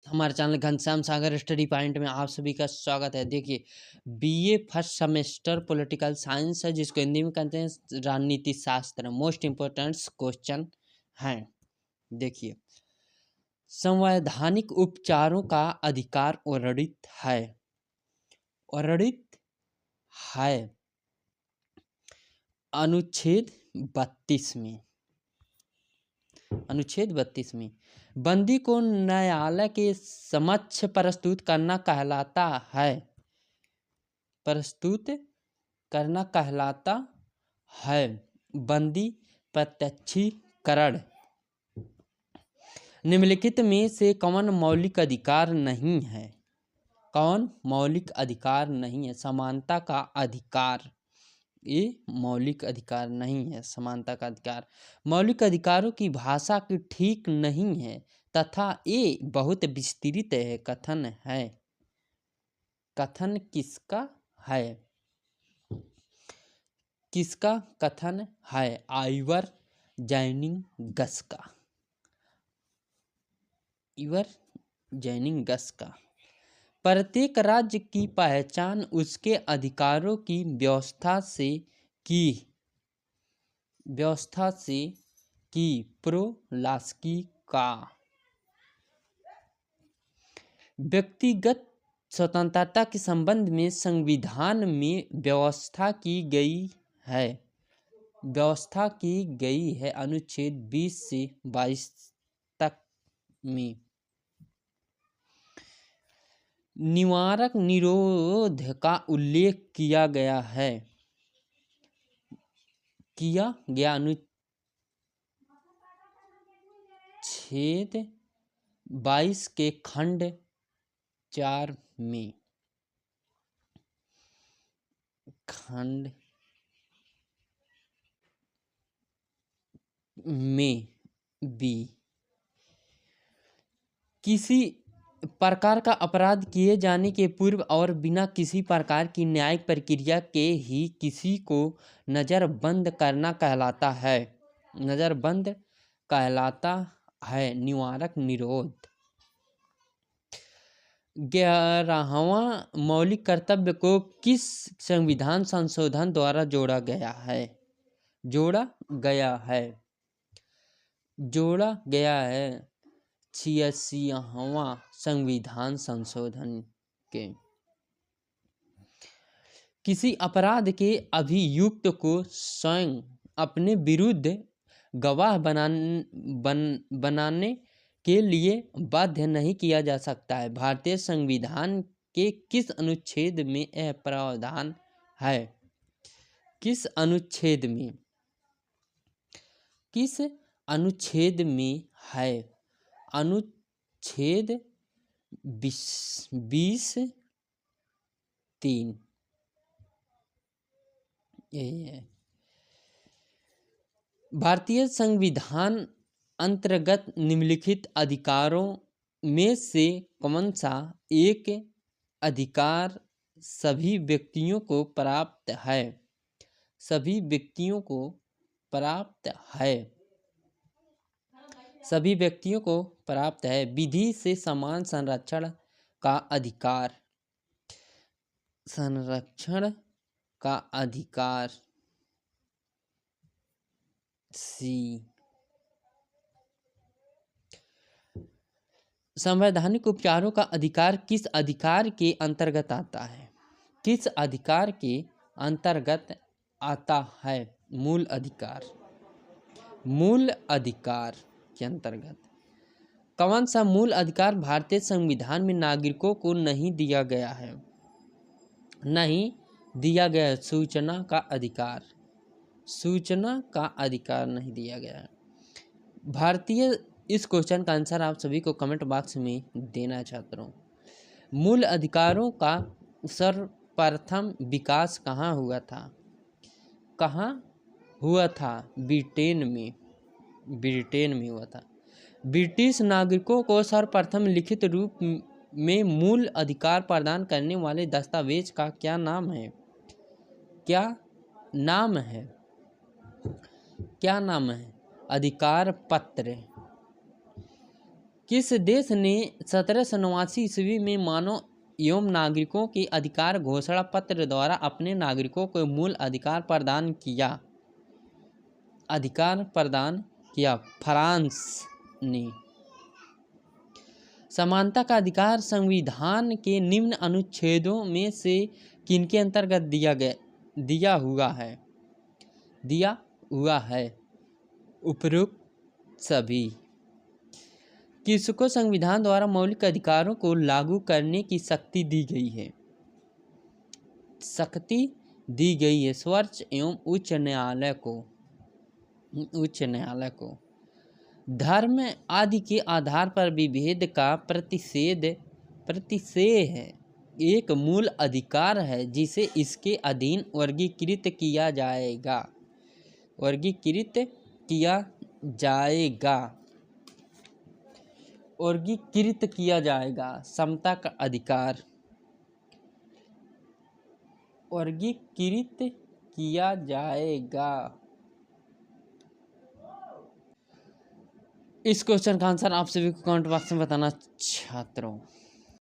हमारे चैनल घनश्याम सागर study point में आप सभी का स्वागत है। देखिए, BA first semester political science है, जिसको हिंदी में कहते हैं राजनीति शास्त्र। मोस्ट इम्पोर्टेंट क्वेश्चन हैं। देखिए, संवैधानिक उपचारों का अधिकार वर्णित है। अनुच्छेद 32 में। अनुच्छेद 32 में बंदी को न्यायालय के समक्ष प्रस्तुत करना कहलाता है। प्रस्तुत करना कहलाता है। बंदी प्रत्यक्षीकरण निम्नलिखित में से कौन मौलिक अधिकार नहीं है? कौन मौलिक अधिकार नहीं है? समानता का अधिकार, ये मौलिक अधिकार नहीं है। समानता का अधिकार मौलिक अधिकारों की भाषा की ठीक नहीं है तथा ये बहुत विस्तृत है। कथन है। कथन किसका है? किसका कथन है? आइवर जैनिंगस का। इवर जैनिंगस का। प्रत्येक राज्य की पहचान उसके अधिकारों की व्यवस्था से की प्रोलास्की का। व्यक्तिगत स्वतंत्रता के संबंध में संविधान में व्यवस्था की गई है अनुच्छेद 20 से 22 तक में। निवारक निरोध का उल्लेख किया गया अनुच्छेद 22 के खंड 4 में। खंड में बी। किसी प्रकार का अपराध किए जाने के पूर्व और बिना किसी प्रकार की न्यायिक प्रक्रिया के ही किसी को नज़रबंद करना कहलाता है। नज़रबंद कहलाता है। निवारक निरोध। 11वां मौलिक कर्तव्य को किस संविधान संशोधन द्वारा जोड़ा गया है? जोड़ा गया है 86वां संविधान संशोधन के। किसी अपराध के अभियुक्त को स्वयं अपने विरुद्ध गवाह बनाने के लिए बाध्य नहीं किया जा सकता है। भारतीय संविधान के किस अनुच्छेद में यह प्रावधान है? किस अनुच्छेद में? किस अनुच्छेद में है? अनुच्छेद 20(3). यही है। भारतीय संविधान अंतर्गत निम्नलिखित अधिकारों में से कौन सा एक अधिकार सभी व्यक्तियों को प्राप्त है? सभी व्यक्तियों को प्राप्त है। सभी व्यक्तियों को प्राप्त है। विधि से समान संरक्षण का अधिकार। संरक्षण का अधिकार सी। संवैधानिक उपचारों का अधिकार किस अधिकार के अंतर्गत आता है? किस अधिकार के अंतर्गत आता है? मूल अधिकार। मूल अधिकार के अंतर्गत। कौन सा मूल अधिकार भारतीय संविधान में नागरिकों को नहीं दिया गया है? नहीं दिया गया। सूचना का अधिकार। सूचना का अधिकार नहीं दिया गया है। भारतीय इस क्वेश्चन का आंसर आप सभी को कमेंट बॉक्स में देना चाहता हूँ। मूल अधिकारों का सर्वप्रथम विकास कहाँ हुआ था? कहाँ हुआ था? ब्रिटेन में। ब्रिटेन में हुआ था। ब्रिटिश नागरिकों को सर्वप्रथम लिखित रूप में मूल अधिकार प्रदान करने वाले दस्तावेज का क्या नाम है? क्या नाम है? क्या नाम है? अधिकार पत्र। किस देश ने 1789 ईस्वी में मानव एवं नागरिकों के अधिकार घोषणा पत्र द्वारा अपने नागरिकों को मूल अधिकार प्रदान किया? फ्रांस ने। समानता का अधिकार संविधान के निम्न अनुच्छेदों में से किनके अंतर्गत दिया हुआ है? उपरोक्त सभी। किसको संविधान द्वारा मौलिक अधिकारों को लागू करने की शक्ति दी गई है? सर्वोच्च एवं उच्च न्यायालय को। धर्म आदि के आधार पर विभेद का प्रतिषेध एक मूल अधिकार है जिसे इसके अधीन वर्गीकृत किया जाएगा। समता का अधिकार वर्गीकृत किया जाएगा। इस क्वेश्चन का आंसर आप सभी को कमेंट बॉक्स में बताना छात्रों।